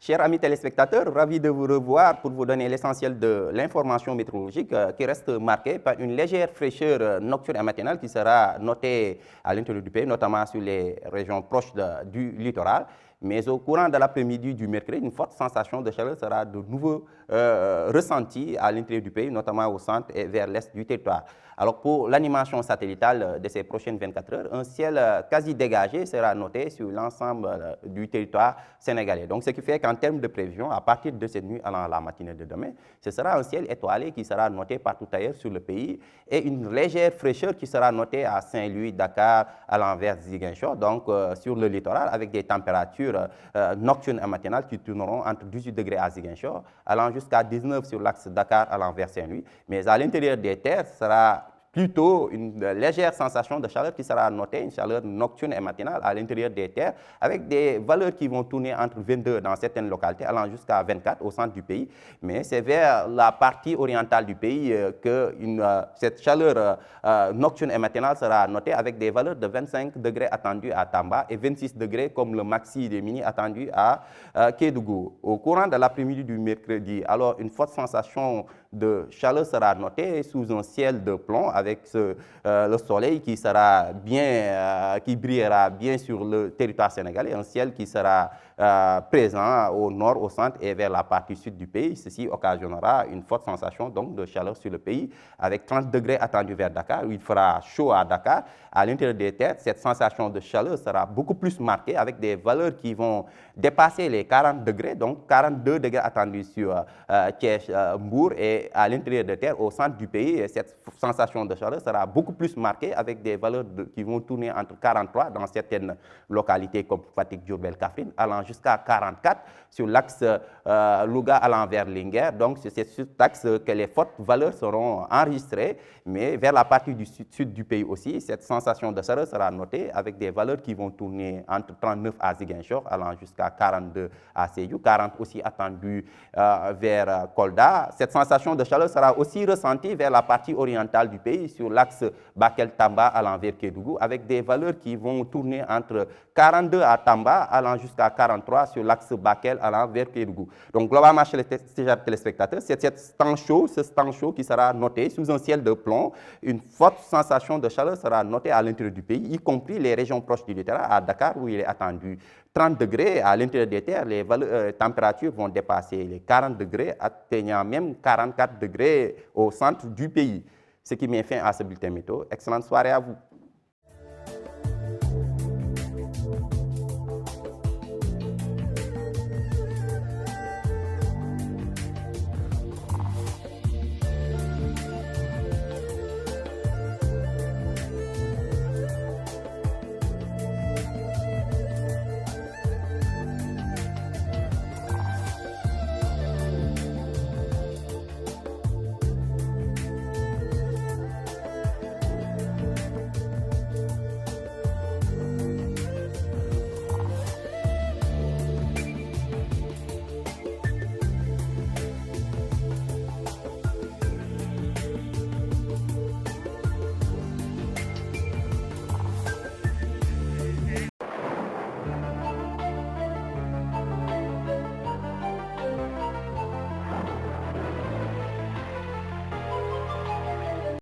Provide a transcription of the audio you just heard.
Chers amis téléspectateurs, ravi de vous revoir pour vous donner l'essentiel de l'information météorologique qui reste marquée par une légère fraîcheur nocturne et matinale qui sera notée à l'intérieur du pays, notamment sur les régions proches du littoral. Mais au courant de l'après-midi du mercredi, une forte sensation de chaleur sera de nouveau ressentie à l'intérieur du pays, notamment au centre et vers l'est du territoire. Alors pour l'animation satellitale de ces prochaines 24 heures, un ciel quasi dégagé sera noté sur l'ensemble du territoire sénégalais. Donc ce qui fait qu'en termes de prévision, à partir de cette nuit allant à la matinée de demain, ce sera un ciel étoilé qui sera noté partout ailleurs sur le pays et une légère fraîcheur qui sera notée à Saint-Louis, Dakar, à l'envers Ziguinchor, donc sur le littoral avec des températures nocturnes et matinales qui tourneront entre 18 degrés à Ziguinchor, allant jusqu'à 19 sur l'axe Dakar à l'envers Saint-Louis. Mais à l'intérieur des terres, ce sera plutôt une légère sensation de chaleur qui sera notée, une chaleur nocturne et matinale à l'intérieur des terres, avec des valeurs qui vont tourner entre 22 dans certaines localités, allant jusqu'à 24 au centre du pays. Mais c'est vers la partie orientale du pays que cette chaleur nocturne et matinale sera notée, avec des valeurs de 25 degrés attendues à Tamba et 26 degrés comme le maxi des mini attendu à Kédougou. Au courant de l'après-midi du mercredi, alors une forte sensation de chaleur sera notée sous un ciel de plomb avec le soleil qui sera bien, qui brillera bien sur le territoire sénégalais, un ciel qui sera présent au nord, au centre et vers la partie sud du pays. Ceci occasionnera une forte sensation donc de chaleur sur le pays avec 30 degrés attendus vers Dakar où il fera chaud à Dakar. À l'intérieur des terres, cette sensation de chaleur sera beaucoup plus marquée avec des valeurs qui vont dépasser les 40 degrés, donc 42 degrés attendus sur Thiès, Mbour et à l'intérieur des terres, au centre du pays, cette sensation de chaleur sera beaucoup plus marquée avec des valeurs qui vont tourner entre 43 dans certaines localités comme Fatick, Diourbel, Kaffrine, allant jusqu'à 44 sur l'axe Louga allant vers Linguère. Donc c'est sur cet axe que les fortes valeurs seront enregistrées, mais vers la partie du sud du pays aussi, cette sensation de chaleur sera notée avec des valeurs qui vont tourner entre 39 à Ziguinchor, allant jusqu'à 42 à Sédhiou, 40 aussi attendu vers Kolda. Cette sensation de chaleur sera aussi ressentie vers la partie orientale du pays, sur l'axe Bakel-Tamba allant vers Kédougou, avec des valeurs qui vont tourner entre 42 à Tamba, allant jusqu'à 43 sur l'axe Bakel allant vers Kédougou. Donc globalement, chez les téléspectateurs, c'est ce temps chaud qui sera noté sous un ciel de plomb. Une forte sensation de chaleur sera notée à l'intérieur du pays, y compris les régions proches du littoral, à Dakar où il est attendu 30 degrés. À l'intérieur des terres, les températures vont dépasser les 40 degrés, atteignant même 44 degrés au centre du pays. Ce qui met fin à ce bulletin météo. Excellente soirée à vous.